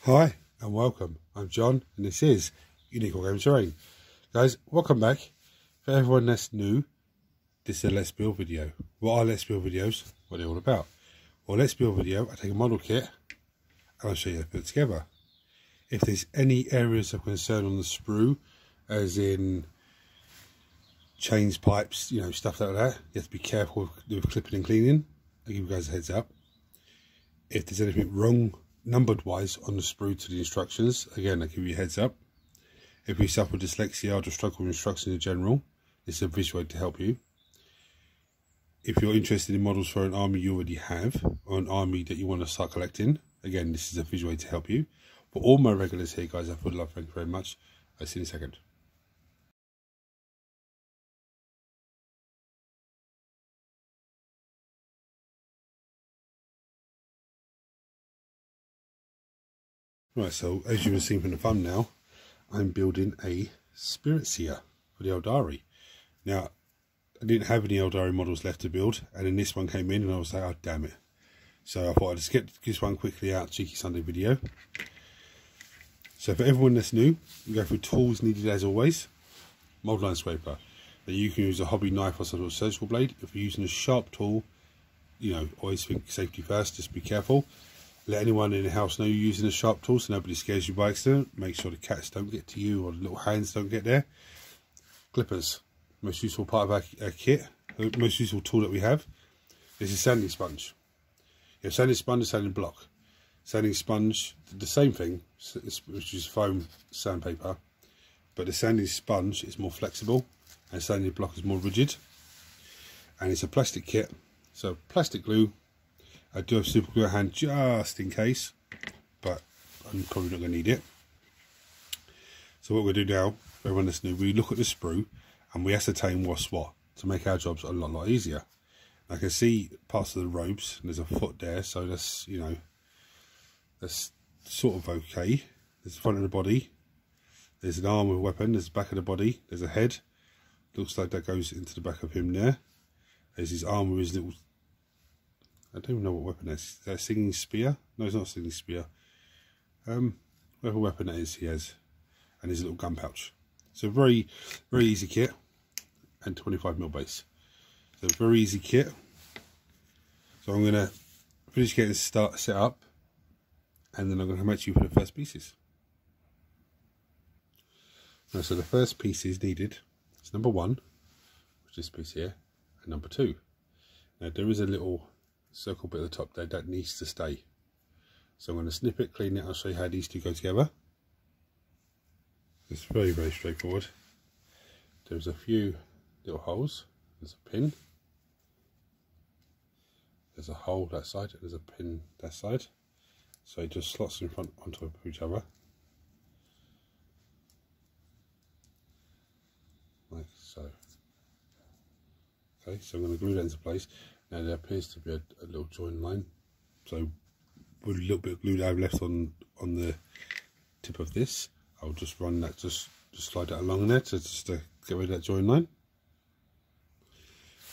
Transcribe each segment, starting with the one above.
Hi and welcome, I'm John and this is Unique All Game Terrain. Guys, welcome back. For everyone that's new, this is a Let's Build video. What are Let's Build videos? What are they all about? Well, Let's Build video, I take a model kit and I'll show you how to put it together. If there's any areas of concern on the sprue, as in chains, pipes, you know, stuff like that, you have to be careful with clipping and cleaning. I'll give you guys a heads up. If there's anything wrong numbered wise on the sprue to the instructions, again, I'll give you a heads up. If you suffer dyslexia or just struggle with instructions in general, this is a visual aid to help you. If you're interested in models for an army you already have, or an army that you want to start collecting, again, this is a visual aid to help you. For all my regulars here, guys, I put love, thank you very much. I'll see you in a second. Right, so as you have seen from the thumbnail, I'm building a Spiritseer for the Aeldari. Now, I didn't have any Aeldari models left to build, and then this one came in and I was like, oh damn it. So I thought I'd just get this one quickly out, cheeky Sunday video. So for everyone that's new, we go through tools needed as always. Mould line scraper. Now you can use a hobby knife or some sort of surgical blade. If you're using a sharp tool, you know, always think safety first, just be careful. Let anyone in the house know you're using a sharp tool so nobody scares you by accident. Make sure the cats don't get to you or the little hands don't get there. Clippers, most useful part of our kit, the most useful tool that we have. This is sanding sponge. You have sanding sponge and sanding block. Sanding sponge, the same thing, which is foam sandpaper, but the sanding sponge is more flexible and sanding block is more rigid. And it's a plastic kit, so plastic glue. I do have super glue at hand just in case, but I'm probably not going to need it. So what we'll do now, for everyone that's new, we look at the sprue and we ascertain what's what to make our jobs a lot easier. I can see parts of the ropes, and there's a foot there, so that's, you know, that's sort of okay. There's the front of the body, there's an arm with a weapon, there's the back of the body, there's a head, looks like that goes into the back of him there. There's his arm with his little, I don't even know what weapon that is. Is that a singing spear? No, it's not a singing spear. Whatever weapon that is he has, and his little gun pouch. So very easy kit, and 25mm base. So very easy kit. So I'm gonna finish getting set up, and then I'm gonna come at you for the first pieces. Now, so the first pieces needed is number 1, which is this piece here, and number 2. Now there is a little circle bit at the top there that needs to stay. So I'm going to snip it, clean it, I'll show you how these two go together. It's very straightforward. There's a few little holes, there's a pin, there's a hole that side, there's a pin that side. So it just slots in front on top of each other. Like so. Okay, so I'm going to glue that into place. Now there appears to be a little join line, so with a little bit of glue that I've left on the tip of this, I'll just run that, just slide that along there to get rid of that join line.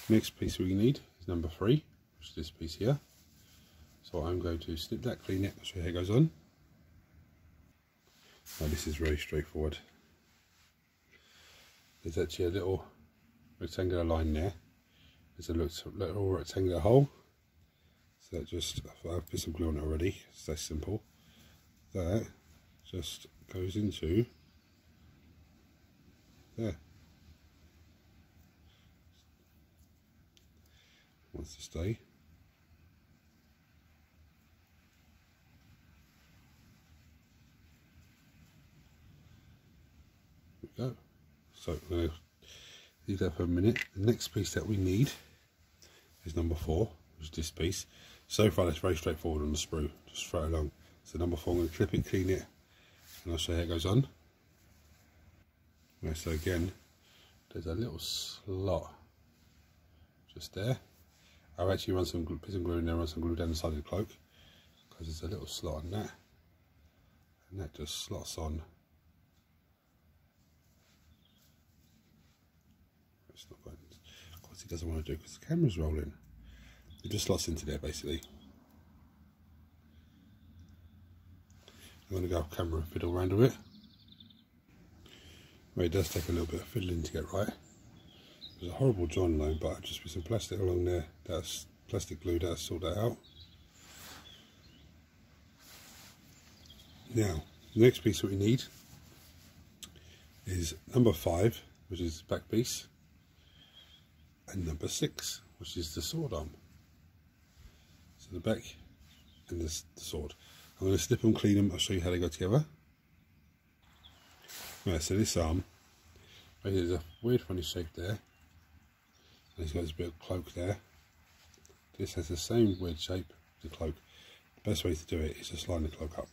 Next piece we need is number 3, which is this piece here. So I'm going to snip that, clean it, show you how it goes on. Now this is very straightforward. There's actually a little rectangular line there. There's a little rectangular hole, so that just, I've put some glue on it already, it's that simple. That just goes into there. Wants to stay. There we go. So I'm going to leave that for a minute. The next piece that we need is number 4, which is this piece. So far that's very straightforward on the sprue, just throw it along. So number 4, I'm going to clip it, clean it, and I'll show you how it goes on. Right, so again, there's a little slot just there. I'll actually run some glue, put some glue in there, run some glue down the side of the cloak, because there's a little slot on that, and that just slots on. It's not going, of course it doesn't want to do because the camera's rolling. It just slots into there basically. I'm going to go off camera and fiddle around with it. Well, it does take a little bit of fiddling to get right. There's a horrible join line, but I've just put some plastic along there. That's plastic glue, that'll sort that out. Now, the next piece that we need is number 5, which is the back piece, and number 6, which is the sword arm. So the back and the sword. I'm going to snip them, clean them, I'll show you how they go together. Right, so this arm, there's a weird funny shape there, and it's got this bit of cloak there. This has the same weird shape as the cloak. The best way to do it is just line the cloak up.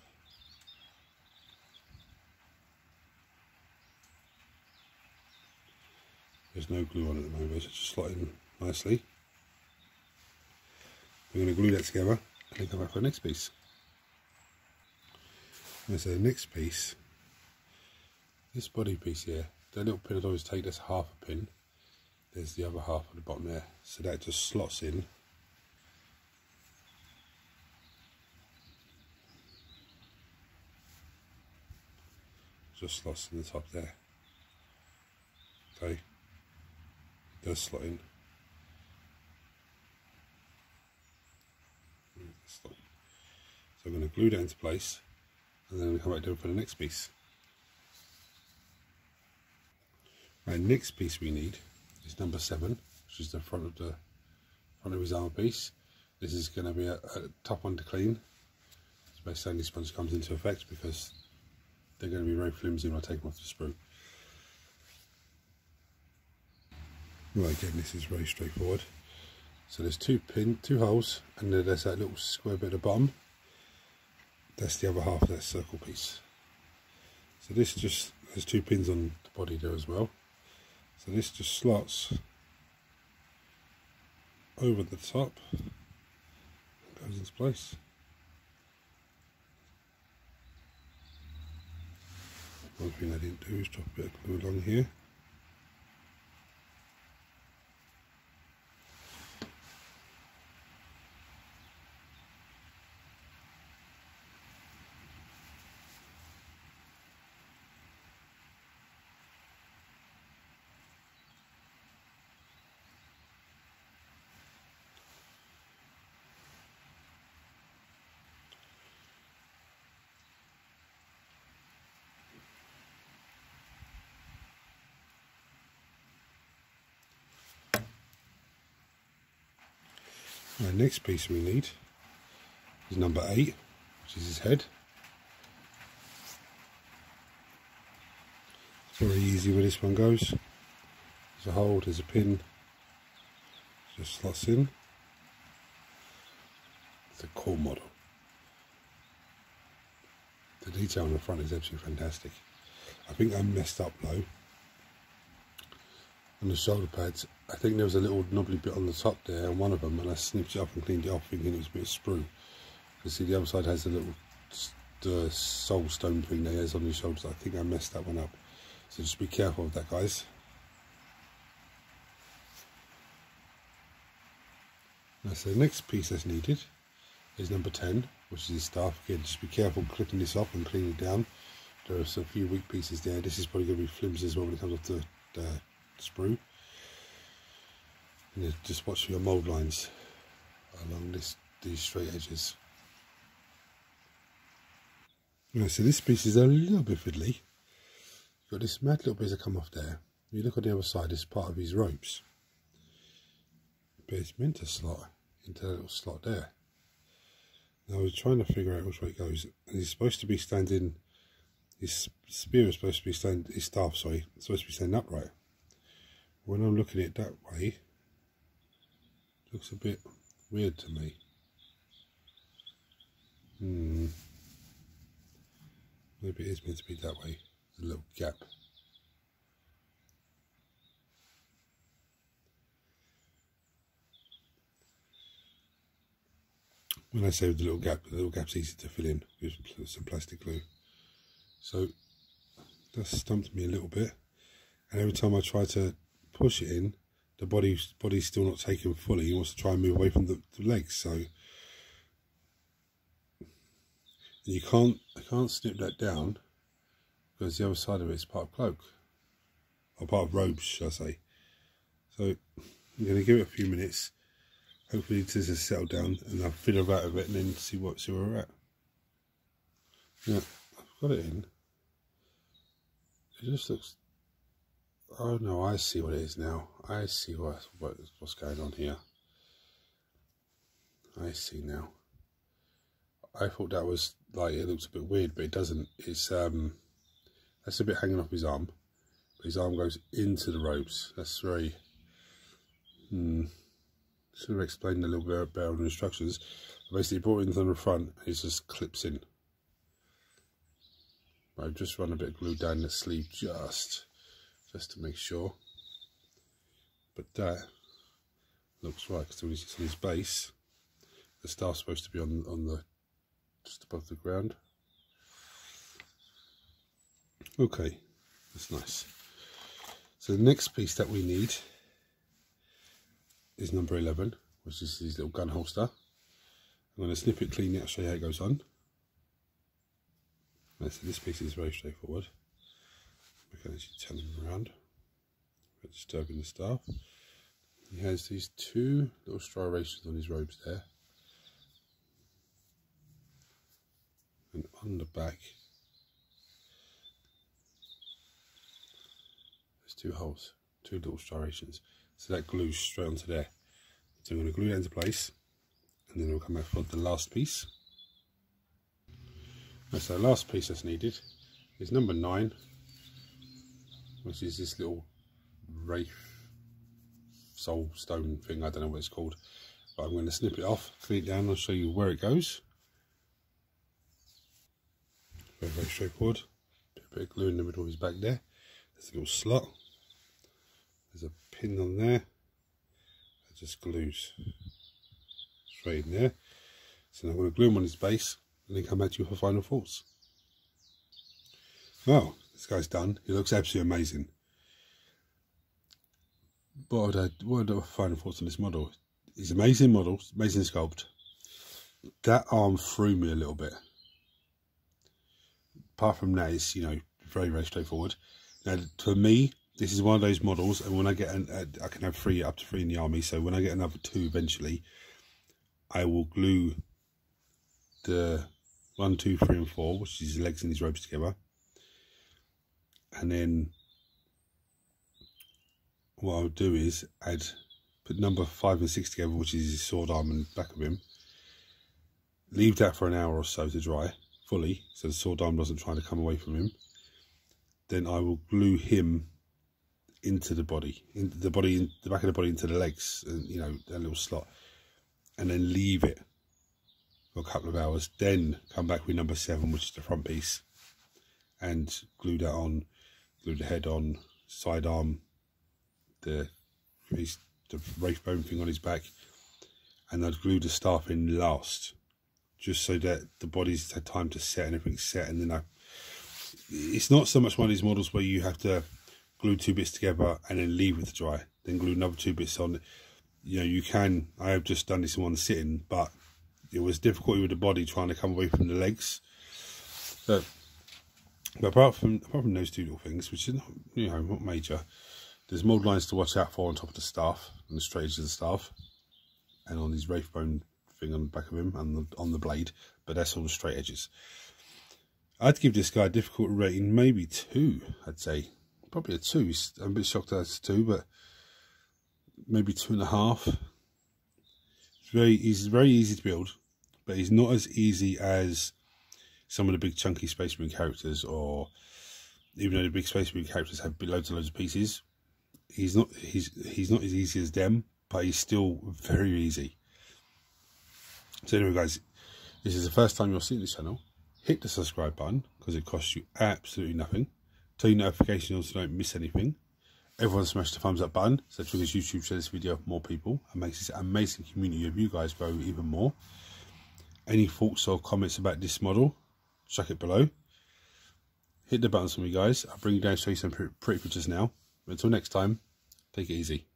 There's no glue on it at the moment, so just slot in nicely. We're going to glue that together and then come back for the next piece. And so the next piece, this body piece here, that little pin I'd always take, that's half a pin. There's the other half at the bottom there, so that just slots in. Just slots in the top there. Okay, it does slot in. So I'm going to glue that into place, and then we'll come back down for the next piece. Right, next piece we need is number 7, which is the front of his armour piece. This is going to be a tough one to clean. So basically sandy sponge comes into effect because they're going to be very flimsy when I take them off the sprue. Right, again, this is very straightforward. So there's two holes, and then there's that little square bit at the bottom. That's the other half of that circle piece. So this just, there's 2 pins on the body there as well. So this just slots over the top and goes into place. One thing I didn't do is drop a bit of glue along here. The next piece we need is number 8, which is his head. It's very easy where this one goes. There's a hole, there's a pin, just slots in. It's a cool model. The detail on the front is absolutely fantastic. I think I messed up though on the shoulder pads. I think there was a little knobbly bit on the top there on one of them, and I snipped it up and cleaned it off thinking it was a bit of sprue. You see the other side has a little soul stone thing there is on your shoulders. I think I messed that one up, so just be careful with that, guys. Now, so the next piece that's needed is number 10, which is his staff. Again, just be careful clipping this off and cleaning it down. There are a few weak pieces there. This is probably going to be flimsy as well when it comes off the sprue. And just watch for your mould lines along these straight edges. Right, so this piece is a little bit fiddly. You've got this mad little bit that come off there. If you look on the other side, it's part of his ropes. But it's meant to slot into that little slot there. Now I was trying to figure out which way it goes. And he's supposed to be standing, his spear is supposed to be standing, his staff, sorry, it's supposed to be standing upright. When I'm looking at it that way, it looks a bit weird to me. Maybe it is meant to be that way. There's a little gap. When I say with the little gap's easy to fill in with some plastic glue. So that's stumped me a little bit. And every time I try to push it in, the body's still not taken fully. He wants to try and move away from the legs. So And I can't snip that down because the other side of it is part of cloak, or part of robes, shall I say. So I'm going to give it a few minutes. Hopefully this has settled down and I'll fiddle out of it and then see where we're at. Yeah, I've got it in. It just looks... Oh no, I see what it is now. I see what's going on here. I see now. I thought that was like, it looks a bit weird, but it doesn't. It's that's a bit hanging off his arm. But his arm goes into the robes. That's very should have explained a little bit better on the instructions. I basically brought it in from the front and it just clips in. I've just run a bit of glue down the sleeve just to make sure. But that looks right, because when it's on his base, the staff's supposed to be on the just above the ground. Okay, that's nice. So the next piece that we need is number 11, which is his little gun holster. I'm going to snip it clean, I'll show you how it goes on. So this piece is very straightforward. We can actually turn him around without disturbing the staff. He has these two little striations on his robes there. And on the back, there's two holes, two little striations. So that glues straight onto there. So I'm going to glue that into place, and then we'll come back for the last piece. So the last piece that's needed is number 9, which is this little wraith soul stone thing. I don't know what it's called, but I'm going to snip it off, clean it down, and I'll show you where it goes. Very, very straightforward. A bit of glue in the middle of his back there. There's a little slot. There's a pin on there. That just glues straight in there. So now I'm going to glue him on his base and then come back to you for final thoughts. Well, this guy's done. He looks absolutely amazing. What are the final thoughts on this model? He's an amazing model, amazing sculpt. That arm threw me a little bit. Apart from that, it's, you know, very, very straightforward. Now, for me, this is one of those models, and when I get I can have up to 3 in the army. So when I get another 2 eventually, I will glue the 1, 2, 3, and 4, which is his legs and his robes together, and then what I'll do is put number 5 and 6 together, which is his sword arm and back of him. Leave that for an hour or so to dry fully, so the sword arm doesn't try to come away from him. Then I will glue him into the body, in the back of the body, into the legs, and you know, that little slot, and then leave it for a couple of hours. Then come back with number 7, which is the front piece, and glue that on, glue the head on, side arm, the wraith bone thing on his back, and I'd glue the staff in last, just so that the body's had time to set and everything's set. And then it's not so much one of these models where you have to glue 2 bits together and then leave it to dry, then glue another 2 bits on. You know, you can, I have just done this in one sitting, but it was difficulty with the body trying to come away from the legs. But apart from those 2 little things, which is not, you know, not major, there's mold lines to watch out for on top of the staff, and the straight edges of the staff, and on his wraith bone thing on the back of him, and on the blade, but that's all the straight edges. I'd give this guy a difficulty rating, maybe 2, I'd say. Probably a 2. I'm a bit shocked that it's 2, but maybe 2.5. He's very easy to build, but he's not as easy as some of the big chunky Space Marine characters, or even though the big Space Marine characters have loads and loads of pieces, he's not as easy as them, but he's still very easy. So anyway, guys, this is the first time you're seeing this channel. Hit the subscribe button, because it costs you absolutely nothing. Turn your notifications so you don't miss anything. Everyone smash the thumbs up button, so it triggers YouTube to share this video with more people and makes this amazing community of you guys grow even more. Any thoughts or comments about this model, chuck it below. Hit the buttons for me, guys. I'll bring you down and show you some pretty pictures now. Until next time, take it easy.